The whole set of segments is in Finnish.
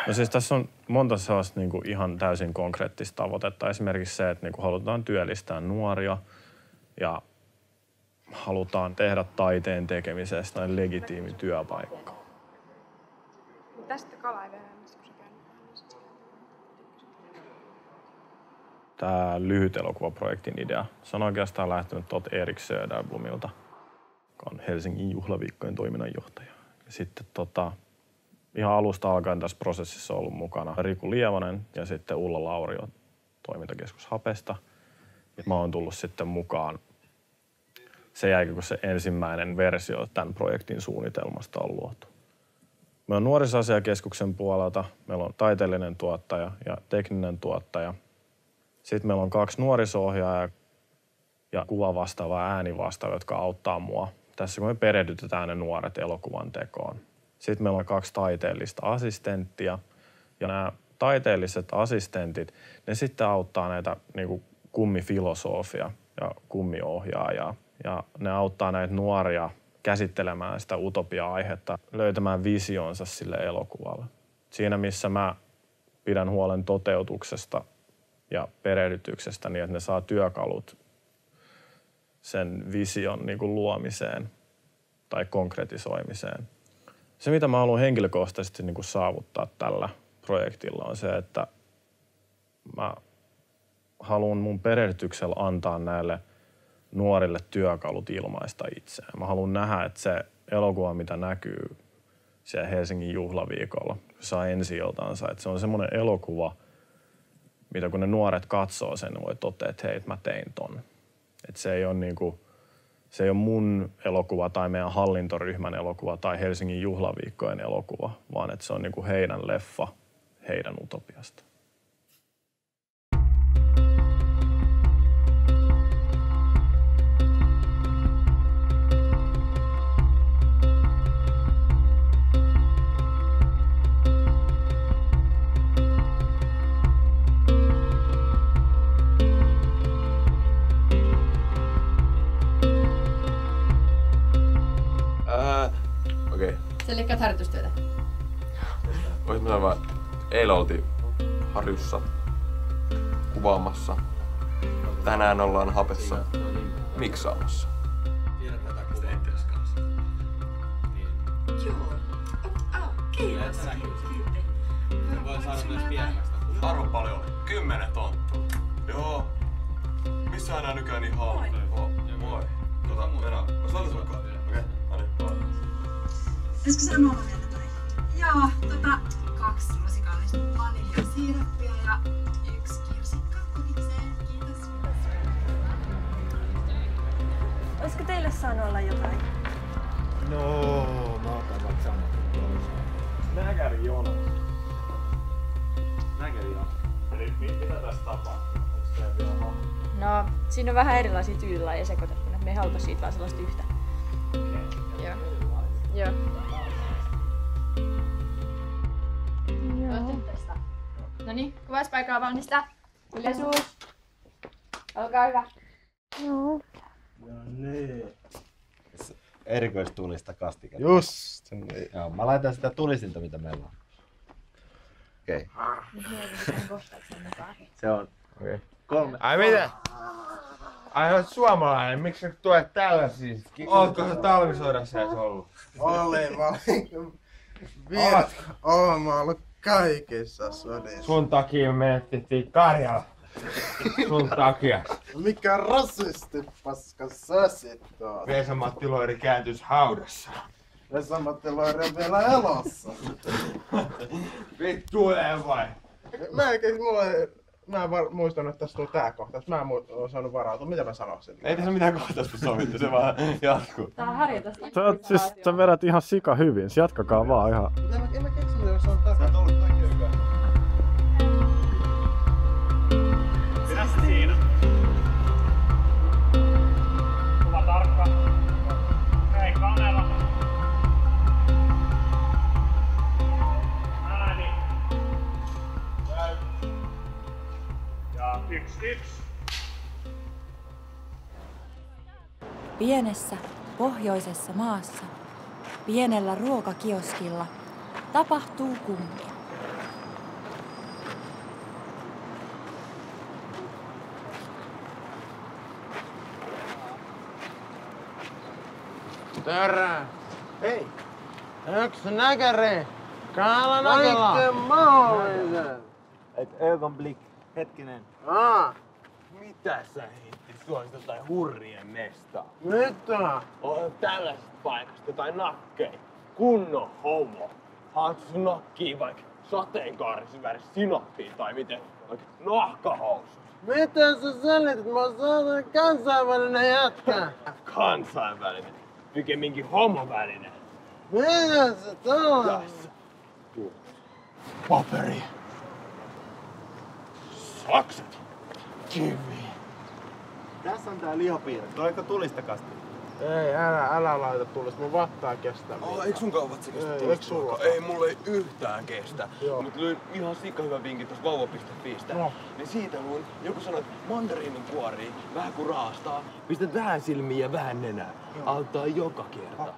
No siis tässä on monta sellaista niin kuin ihan täysin konkreettista tavoitetta. Esimerkiksi se, että niin kuin halutaan työllistää nuoria ja halutaan tehdä taiteen tekemisestä legitiimi työpaikka. Tästä kalaa ei vielä Tämä lyhyt elokuvaprojektin idea, se on oikeastaan lähtenyt tuolta Erik Söderblomilta, joka on Helsingin juhlaviikkojen toiminnanjohtaja. Ja sitten ihan alusta alkaen tässä prosessissa on ollut mukana Riku Lievonen ja sitten Ulla Laurio toimintakeskus Hapesta. Ja mä oon tullut sitten mukaan sen jälkeen, kun se ensimmäinen versio tämän projektin suunnitelmasta on luotu. Meillä on nuorisoasiakeskuksen puolelta, meillä on taiteellinen tuottaja ja tekninen tuottaja. Sitten meillä on 2 nuoriso-ohjaajaa ja kuvavastaava ja äänivastaava, jotka auttaa mua tässä, kun me perehdytetään ne nuoret elokuvan tekoon. Sitten meillä on 2 taiteellista assistenttia ja nämä taiteelliset assistentit, ne sitten auttaa näitä niin kuin kummifilosofia ja kummiohjaajaa. Ja ne auttaa näitä nuoria käsittelemään sitä utopia-aihetta, löytämään visionsa sille elokuvalle. Siinä, missä mä pidän huolen toteutuksesta ja perehdytyksestä niin, että ne saa työkalut sen vision niin kuin luomiseen tai konkretisoimiseen. Se, mitä mä haluan henkilökohtaisesti niin kuin saavuttaa tällä projektilla, on se, että mä haluan mun perehdytyksellä antaa näille nuorille työkalut ilmaista itseään. Mä haluan nähdä, että se elokuva, mitä näkyy siellä Helsingin juhlaviikolla, kun saa ensi-iltansa, että se on semmoinen elokuva, mitä kun ne nuoret katsoo sen, ne voi totea, että hei, mä tein ton. Että se ei ole niinku, se ei ole mun elokuva tai meidän hallintoryhmän elokuva tai Helsingin juhlaviikkojen elokuva, vaan että se on niinku heidän leffa heidän utopiasta. Sä leikkaat harjoitustyötä. Voisin sanoa vaan, eilen oltiin Harjussa kuvaamassa. Tänään ollaan Hapessa miksaamassa. Joo. Kiitos. Voi saada myös pienemmästä. Arvo paljon. 10 tonttua. Joo. Missä aina nykyään niin halpaa? Moi. Mennään. Osaatko mukaan? Okei. Olisiko sanoa vielä jotain? Joo, 2 lusikallista vaniljasiirappia ja 1 kirsikka kokikseen. Kiitos. Olisiko teille saanut olla jotain? No, mä otan vaikka samat. Näkäri Jonas. Näkeli Jonas. Eli mitä tässä tapahtuu? Onko teillä vielä No, siinä on vähän erilaisia tyylilajeja sekoitettuna. Me ei haluta siitä vaan sellaista yhtä. Joo. Joo. Noniin, kuvauspaikkaa valmista. Hiljaisuus. Olkaa hyvä. No niin. Erikoistulista kastiketta. Just. Joo, mä laitan sitä tulisinta, mitä meillä on. Okei. Se on. Okei. 3. Ai mitä? Ai oot suomalainen, miksi sä tuet tällaisia? Ootko sä talvisodassa edes ollut? Olen Oon mä ollut kaikissa sodissa. Sun takia me menettettiin Karjala. Sun takia. Mikä rasisti paska sä sit oot? Vesa-Matti Loiri kääntyis haudassa. Vesa-Matti Loiri on vielä elossa. Vittu vai? Mä en muistanut, että tässä tuli tää kohta. Mä en saanut varautua. Mitä mä sanoisin? Ei tässä mitään kohtausta sovittu, se vaan jatkuu. Tää on harjoitus. Sä vedät ihan sika hyvin. Jatkakaa vaan ihan. En mä keksinyt, jos on takaa. Sä oot ollut kaikki hyvää. Pidä se siinä. Kuva tarkka. Hei, kamera. Ääni. Ja 1. Pienessä pohjoisessa maassa, pienellä ruokakioskilla, tapahtuu kummi. Törä! Hei! Yks näkäri! Kaala näkälä! Kaiken mahdollisen! Et ögonblick. Hetkinen. Mitä sä hittis suosit jotain hurrien mestaa? Mitä? On tällaisesta paikasta jotain nakkeja. Kunnon homo. Haluatko sun nakkiin vaikka sateenkaarisen väris sinappia tai miten? Vaikka nahkahousut. Mitä sä selität? Mä oon saatan kansainvälinen jätkä. Kansainvälinen. Pikemminkin homovälinen. Mitä sä tuot? Tässä. Paperi. Sakset. Kivi. Tässä on tää lihapiirre. Tuleeko tulista kastiin? Ei, älä laita tulista. Mun vattaa kestää. Eikö sun kauvat se kestä? Eikö sulla? Ei, mulla ei yhtään kestä. Joo. Mut löin ihan sika hyvä vinkki tosta vauva.fiistä. No. Niin siitä luin, joku sanoi, että mandariinin kuorii, vähän kun raastaa, pistät vähän silmiä ja vähän nenää. Auttaa joka kerta.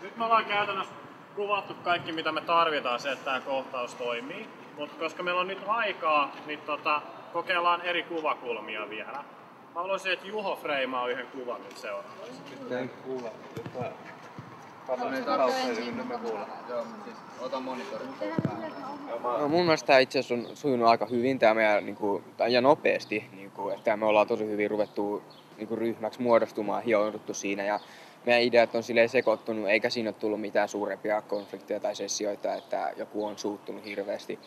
Nyt me ollaan käytännössä kuvattu kaikki mitä me tarvitaan se, että tämä kohtaus toimii. Mutta koska meillä on nyt aikaa, niin kokeillaan eri kuvakulmia vielä. Mä haluaisin, että Juho freimaa yhden kuvan nyt seuraavaksi. Yhden kuvan? No, mun mielestä tämä itse asiassa on sujunut aika hyvin ja nopeasti. Että me ollaan tosi hyvin ruvettu ryhmäksi muodostumaan, hiouduttu siinä. Ja meidän ideat on silleen sekoittunut, eikä siinä ole tullut mitään suurempia konflikteja tai sessioita, että joku on suuttunut hirveästi.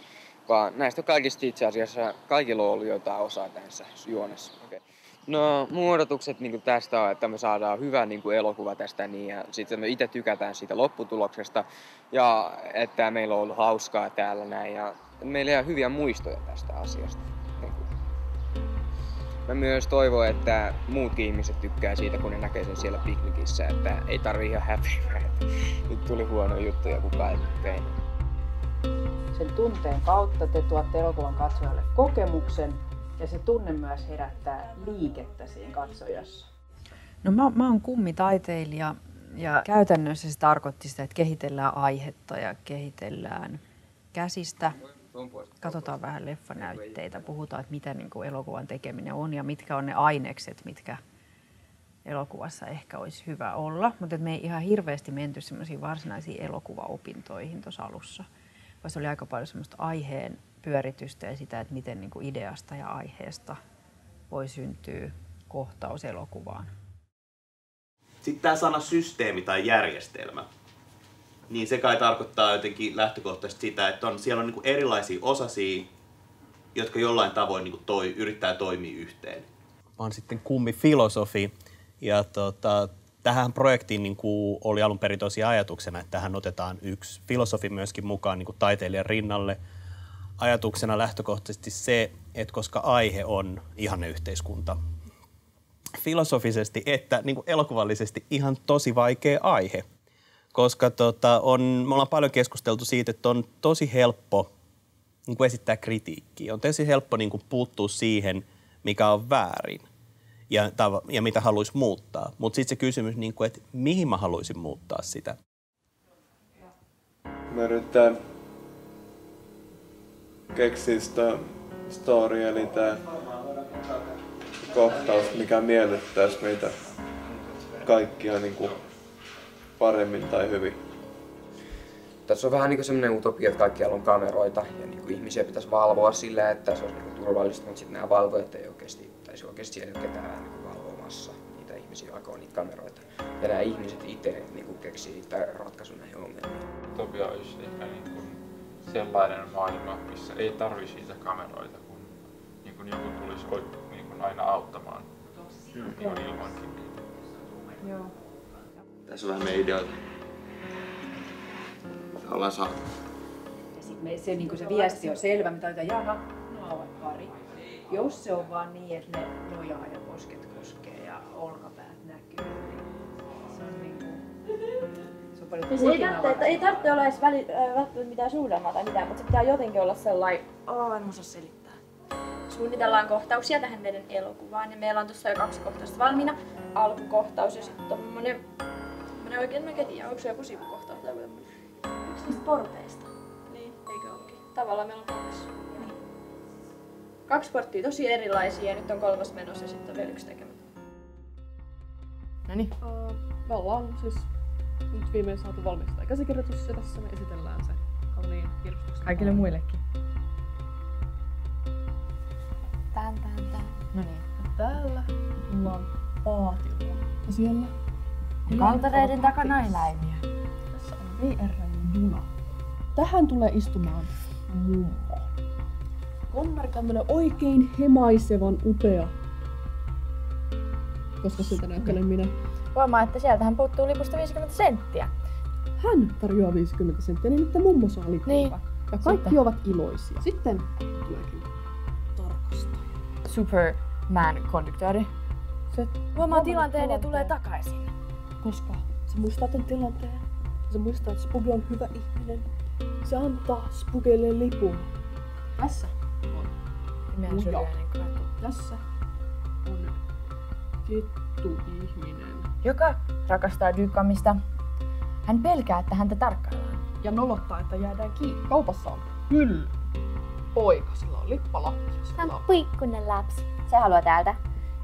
Vaan näistä kaikista itse asiassa kaikilla on ollut jotain osaa tässä juonessa. Okay. No mun odotukset tästä on, että me saadaan hyvä elokuva tästä niin, ja sitten me itse tykätään siitä lopputuloksesta ja että meillä on ollut hauskaa täällä näin ja meillä jää hyviä muistoja tästä asiasta. Mä myös toivon, että muutkin ihmiset tykkää siitä, kun ne näkee sen siellä piknikissä, että ei tarvii ihan häpeää, että nyt tuli huono juttu ja kukaan ei tein. Sen tunteen kautta te tuotte elokuvan katsojalle kokemuksen ja se tunne myös herättää liikettä siinä katsojassa. No mä oon kummitaiteilija ja käytännössä se tarkoitti sitä, että kehitellään aihetta ja kehitellään käsistä. Katsotaan vähän leffanäytteitä, puhutaan, että mitä elokuvan tekeminen on ja mitkä on ne ainekset, mitkä elokuvassa ehkä olisi hyvä olla. Mutta me ei ihan hirveästi menty semmoisiin varsinaisiin elokuvaopintoihin tuossa alussa. Vaan se oli aika paljon semmoista aiheen pyöritystä ja sitä, että miten ideasta ja aiheesta voi syntyä kohtaus elokuvaan. Sitten tämä sana systeemi tai järjestelmä, niin se kai tarkoittaa jotenkin lähtökohtaisesti sitä, että siellä on erilaisia osasia, jotka jollain tavoin yrittää toimia yhteen. Mä oon sitten kummifilosofi ja tähän projektiin oli alun perin tosiaan ajatuksena, että tähän otetaan yksi filosofi myöskin mukaan taiteilijan rinnalle. Ajatuksena lähtökohtaisesti se, että koska aihe on ihanneyhteiskunta, filosofisesti että elokuvallisesti ihan tosi vaikea aihe. Koska me ollaan paljon keskusteltu siitä, että on tosi helppo esittää kritiikkiä. On tosi helppo puuttua siihen, mikä on väärin ja mitä haluaisi muuttaa. Mutta sitten se kysymys, että mihin mä haluaisin muuttaa sitä. Mä yritän keksiä sitä story, eli tää kohtaus, mikä miellyttäisi meitä kaikkia paremmin tai hyvin. Tässä on vähän semmoinen utopia, että kaikkialla on kameroita ja ihmisiä pitäisi valvoa sillä, että se olisi turvallista, mutta sitten nämä valvojat ei oikeasti siellä ole ketään valvomassa niitä ihmisiä, vaikka on niitä kameroita. Ja nämä ihmiset itse keksii ratkaisun näihin ongelmiin. Utopia olisi ehkä sellainen maailma, missä ei tarvitsisi niitä kameroita, kun joku tulisi aina auttamaan ilmankin niitä. Joo. Tässä on vähän meidän ideoita. Ollaan saatu. Ja sitten se viesti on selvä, mitä jaha, no ovat pari. Jos se on vaan niin, että ne nojaa ja posket koskee ja olkapäät näkyy, niin se on se on paljon ei tarvitse olla edes välttämättä mitään suunnitelmaa tai mitään, mutta se pitää jotenkin olla sellainen, en osaa selittää. Suunnitellaan kohtauksia tähän meidän elokuvaan ja meillä on tuossa jo 2 kohtausta valmiina. Alkukohtaus ja sitten tommonen oikein tiedä, onko se joku sivukohtaus tai tämmönen. Yksi niistä porteista. Niin, eikö olekin? Tavallaan meillä on 2. Niin. 2 porttia tosi erilaisia ja nyt on 3 menossa ja sitten on vielä 1 tekemättä. Noniin. Me ollaan siis nyt viimein saatu valmiiksi tämä käsikirjoitus ja tässä me esitellään se kauniin kirjoituksen. Kaikille muillekin. Tän. No niin. Täällä ollaan paatilla. Ja siellä Kaltareiden takana eläimiä. Tässä on VR-juna. Tähän tulee istumaan mummo. Konnari tämmönen oikein hemaisevan upea. Koska siltä näyttelen minä. Huomaa, että sieltähän puuttuu lipusta 50 senttiä. Hän tarjoaa 50 senttiä, niin että mummo saa lipua. Niin. Ja kaikki ovat iloisia. Sitten tuleekin tarkastaja. Superman-konduktööri. Se huomaa tilanteen ja tulee takaisin. Koska se muistaa tämän tilanteen. Se muistaa, että Spugi on hyvä ihminen. Se antaa Spugille lipun. Tässä on muja. Tässä on kettu-ihminen. Joka rakastaa dykamista. Hän pelkää, että häntä tarkkaillaan. Ja nolottaa, että jäädään kiinni. Kaupassa on hylly. Poika, sillä on lippalappi. Hän on pikkuinen lapsi. Se haluaa täältä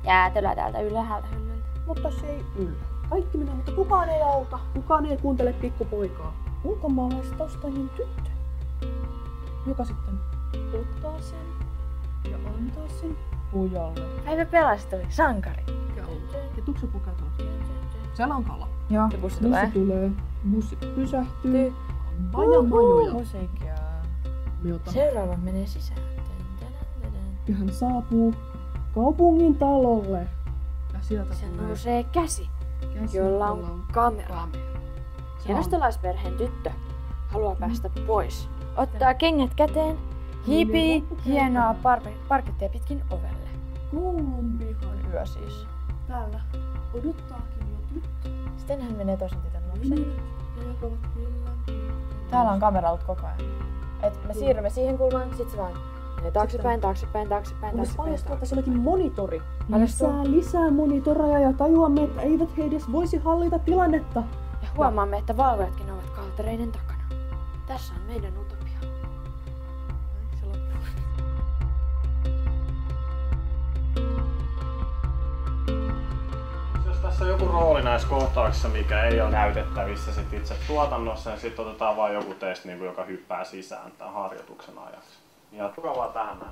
jäätelöä täältä ylhäältä hyllyltä. Mutta se ei yllä. Kaikki menee, mutta kukaan ei auta. Kukaan ei kuuntele pikkupoikaa. Ulkomaalaistaustainen tyttö, joka sitten ottaa sen ja antaa sen pojalle. Päivä pelastui, sankari. Ja tukse pukeutunut. Siellä on kala. Joo. Ja bussi tulee. Bussi pysähtyy. Vaja majoja. Musiikkia. Me otamme. Seuraava menee sisään. Ja hän saapuu kaupungin talolle. Ja sieltä se nousee käsi, jolla on kamera. Hienostolaisperheen tyttö haluaa päästä pois. Ottaa kengät käteen, hiipii hienoa parkettia pitkin ovelle. Koulun pihan yö siis. Täällä odottaakin jo tyttö. Sitten hän menee toisen tytön luokse. Täällä Täällä on kamera ollut koko ajan. Et me siirrymme siihen kulmaan, sit se vaan menee taaksepäin. Kunnes paljastuu, että se olikin monitori. Lisää monitoreja ja tajuamme, että eivät he edes voisi hallita tilannetta. Ja huomaamme, että valvojatkin ovat kaltereiden takana. Tässä on meidän utopia. Se loppuu. Jos tässä on joku rooli näissä kohtauksissa, mikä ei ole näytettävissä sit itse tuotannossa, niin sitten otetaan vain joku teistä, niin joka hyppää sisään tämän harjoituksen ajaksi. Jatkukaa vaan tähän näin.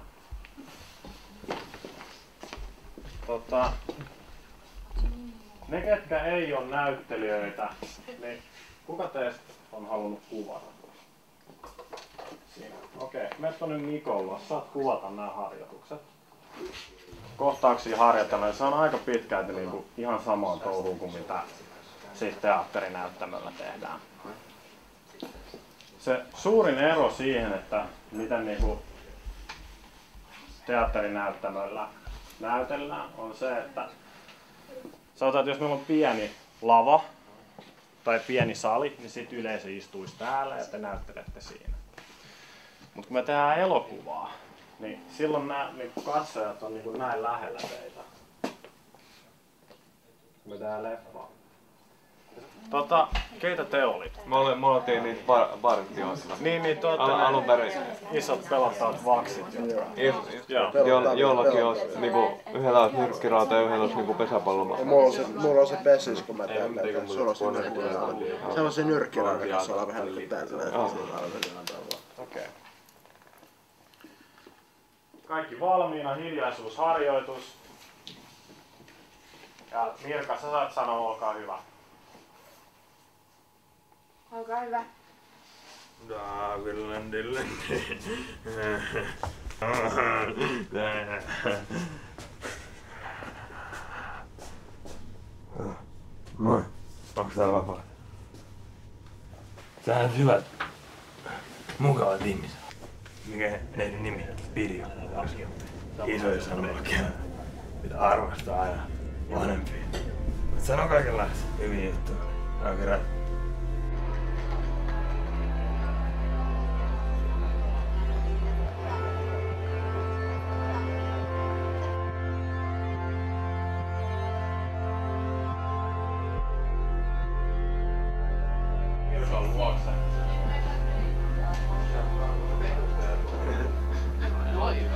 Ne, ketkä ei ole näyttelijöitä, niin kuka teistä on halunnut kuvata? Siinä. Okei, meitä on nyt Nikolla. Saat kuvata nämä harjoitukset. Kohtauksia harjoitella. Se on aika pitkälti niinku ihan samaan touhuun kuin mitä siitä teatterinäyttämöllä tehdään. Se suurin ero siihen, että miten niinku teatterinäyttämöllä näytellään, on se, että sanotaan, että jos meillä on pieni lava tai pieni sali, niin sitten yleisö istuisi täällä ja te näyttelette siinä. Mutta kun me tehdään elokuvaa, niin silloin nämä niin katsojat on niin näin lähellä teitä. Me tehdään leffaa. Keitä te olit? Me oltiin niitä vartijoita. Niin, te alun perin. Isot pelottavat vaksit. Jollakin olisi, niinku, yhdellä olisi nyrkkirauta ja yhdellä olisi niinku pesäpallo. Mulla on se pesis, kun mä teen näitä. Sulla on se nyrkkirauta. Se on se nyrkkirauta, jossa ollaan vähän niinku tälleen. Okei. Kaikki valmiina, hiljaisuusharjoitus. Ja Mirka, sä saat sanoa, olkaa hyvä. Olkaa hyvä. Moi. Onks täällä vapaa? Tää on hyvät, mukavat ihmiset. Mikä näiden nimi? Pirjo. Isoja sanomakkia. Mitä arvostaa aina vanhempia. Mut sano kaikenlaista hyviä juttuja. Nää on kerran.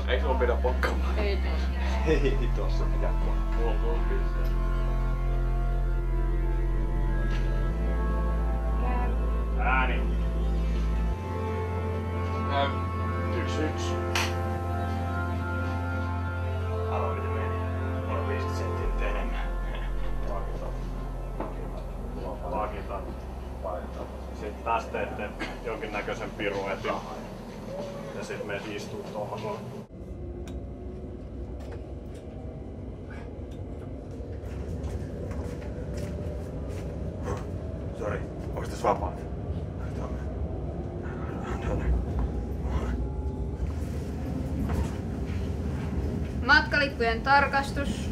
Eikö mun pidä pokkamaan? Ei tossa pitää pokkamaan. Ääni. 1-1. Arvaa miten meni. Mulla on 50 senttiä nyt enemmän. Pakitan. Sitten tästä teette jonkinnäköisen piruetin. Ja sit meet istuu tuohon noin. Sori, onks tässä vapaat? Matkalippujen tarkastus.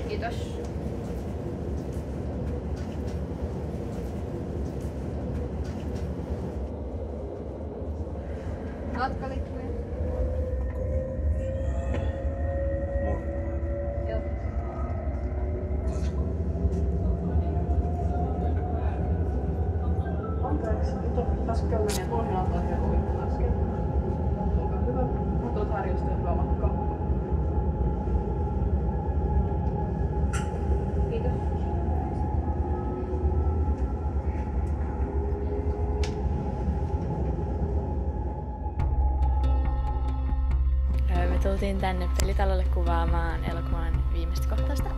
Kiitos. Matkalippujen. Joo. Anteeksi, nyt taas köllönen pohjalla takia luin äsken. Olkaa hyvä. Mä tulet harjoista hyvää matkaa. Kiitos. Me tultiin tänne pelitalolle kuvaamaan elokuvan viimeistä kohtausta,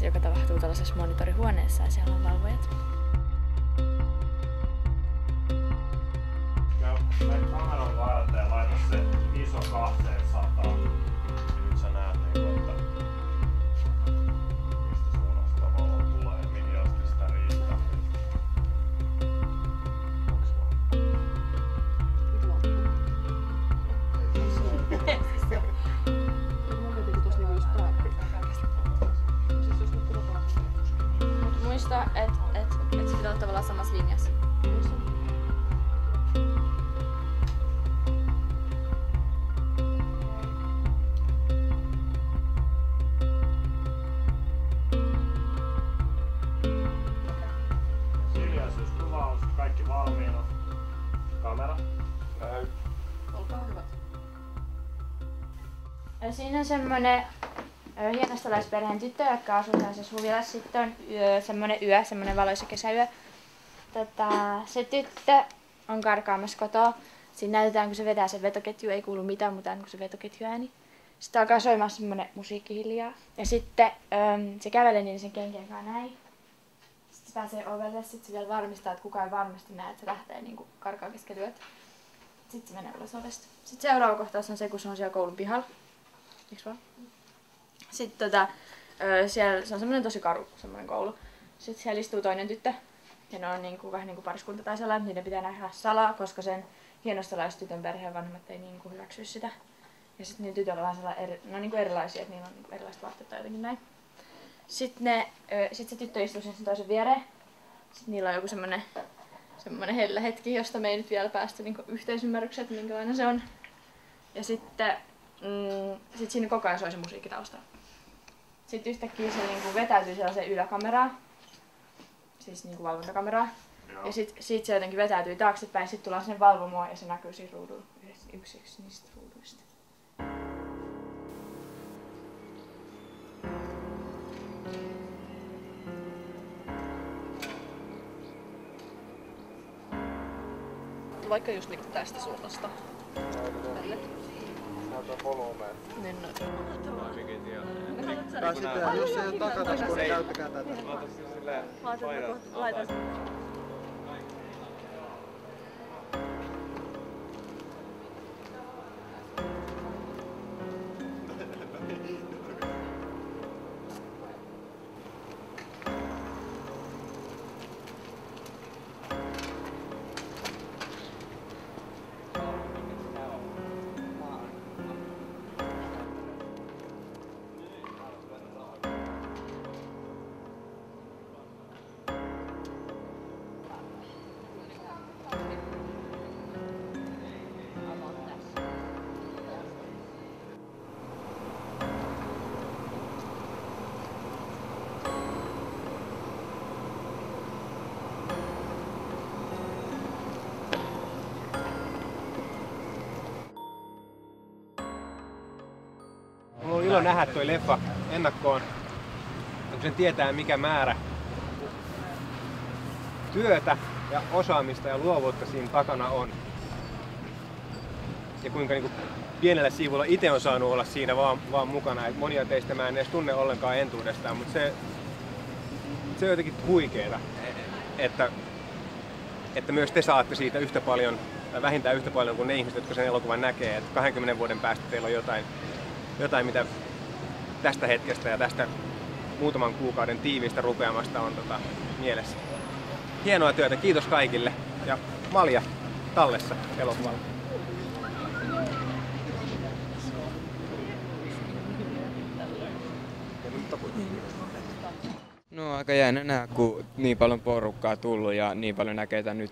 joka tapahtuu tällaisessa monitorihuoneessa ja siellä on valvojat. Mene kameran varteen ja laita se iso 200. Ja nyt sä näet että mistä suunnasta valo tulee ja mihin asti sitä riittää. Muista, että se pitää olla tavallaan samassa linjassa. Hiljaisuuskuvaus, kaikki valmiina. Kamera. Olkaa hyvät. Siinä on semmonen hienostalaisperheen tyttö, joka asuu tällaisessa huvilassa. Sitten on semmonen valoisa kesäyö. Se tyttö on karkaamassa kotoa. Siinä näytetään, kun se vetää sen vetoketju, ei kuulu mitään muuta kuin se vetoketju ääni. Sitten alkaa soimaan semmonen musiikki hiljaa. Ja sitten se kävelee niin sen kenkien kanssa näin. Sitten se pääsee ovelle, sitten se vielä varmistaa, että kukaan ei varmasti näe, että se lähtee niinku karkaa keskellä yötä. Sitten se menee ulos ovesta. Sitten seuraava kohtaus on se, kun se on siellä koulun pihalla. Eiks vaan? Sitten siellä se on semmoinen tosi karu semmoinen koulu. Sitten siellä istuu toinen tyttö. Ja ne on niinku, vähän niinku pariskunta tai sellainen, niiden pitää nähdä salaa, koska sen hienostalaistytön perheen vanhemmat ei niinku hyväksy sitä. Ja sitten niillä tytöillä on vähän niinku erilaisia, että niillä on niinku erilaiset vaatteet tai jotenkin näin. Sitten se tyttö istuu sen toisen viereen. Sitten niillä on joku semmoinen hellä hetki, josta me ei nyt vielä päästä niinku yhteisymmärrykseen, että minkälainen se on. Ja sitten siinä koko ajan soi se musiikki taustalla. Sitten yhtäkkiä se niinku vetäytyy sellaiseen yläkameraan, siis niinku valvontakameraan. Ja sit se jotenkin vetäytyy taaksepäin, sitten tullaan sinne valvomoon ja se näkyy siinä ruudulla, yksi niistä ruuduista. Vaikka just niinku tästä suunnasta. Tälle. Näytää volumea. Niin no. Tai sitten, jos ei ole takataskua, niin käyttäkää tätä. Laitan. ilo nähdä toi leffa ennakkoon, kun sen tietää mikä määrä työtä ja osaamista ja luovuutta siinä takana on. Ja kuinka niin kuin pienellä siivulla itse on saanut olla siinä vaan mukana. Et monia teistä mä en edes tunne ollenkaan entuudestaan, mutta se on jotenkin huikeeta, että myös te saatte siitä yhtä paljon, tai vähintään yhtä paljon kuin ne ihmiset, jotka sen elokuvan näkee. Että 20 vuoden päästä teillä on jotain mitä tästä hetkestä ja tästä muutaman kuukauden tiivistä rupeamasta on mielessä. Hienoa työtä, kiitos kaikille ja Malja tallessa elokuvalla. No aika jännä nähdä, kun niin paljon porukkaa tullut ja niin paljon näkee tämän nyt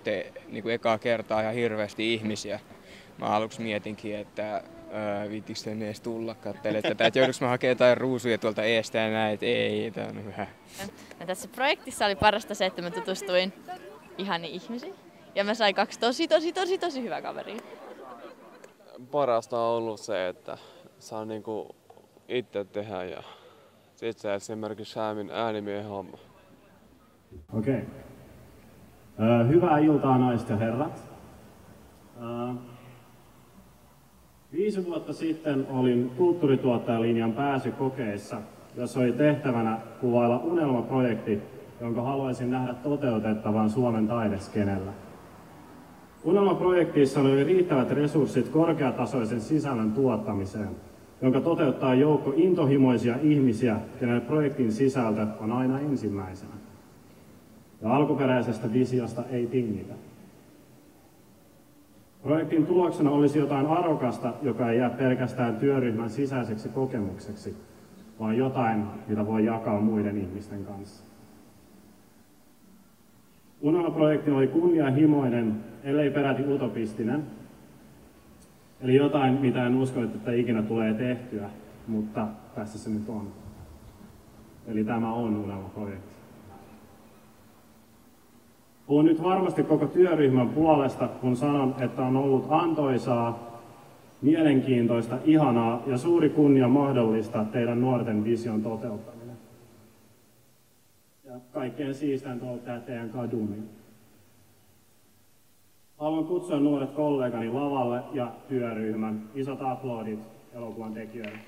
niin kuin ekaa kertaa ihan hirveästi ihmisiä. Mä aluksi mietinkin, että viittikö sen edes tulla katselemaan tätä, että joudunko mä hakemaan jotain ruusuja tuolta eestä ja näin, että ei, tää on hyvä. No, tässä projektissa oli parasta se, että mä tutustuin ihaniin ihmisiin ja mä sain 2 tosi hyvää kaveria. Parasta on ollut se, että saa niinku itse tehdä ja sit se esimerkiksi Säämin äänimiehen homma. Okei. Hyvää iltaa naiset ja herrat. 5 vuotta sitten olin kulttuurituottajalinjan pääsykokeissa, jossa oli tehtävänä kuvailla unelmaprojekti, jonka haluaisin nähdä toteutettavan Suomen taideskenellä. Unelmaprojektissa oli riittävät resurssit korkeatasoisen sisällön tuottamiseen, jonka toteuttaa joukko intohimoisia ihmisiä, kenelle projektin sisältö on aina ensimmäisenä. Ja alkuperäisestä visiosta ei tingitä. Projektin tuloksena olisi jotain arvokasta, joka ei jää pelkästään työryhmän sisäiseksi kokemukseksi, vaan jotain, mitä voi jakaa muiden ihmisten kanssa. Unelmaprojekti oli kunnianhimoinen, ellei peräti utopistinen. Eli jotain, mitä en usko, että ikinä tulee tehtyä, mutta tässä se nyt on. Eli tämä on unelmaprojekti. Puhun nyt varmasti koko työryhmän puolesta, kun sanon, että on ollut antoisaa, mielenkiintoista, ihanaa ja suuri kunnia mahdollista teidän nuorten vision toteuttaminen. Ja kaikkein siisteintä on tämä teidän kadumi. Haluan kutsua nuoret kollegani lavalle ja työryhmän. Isot aplodit elokuvan tekijöille.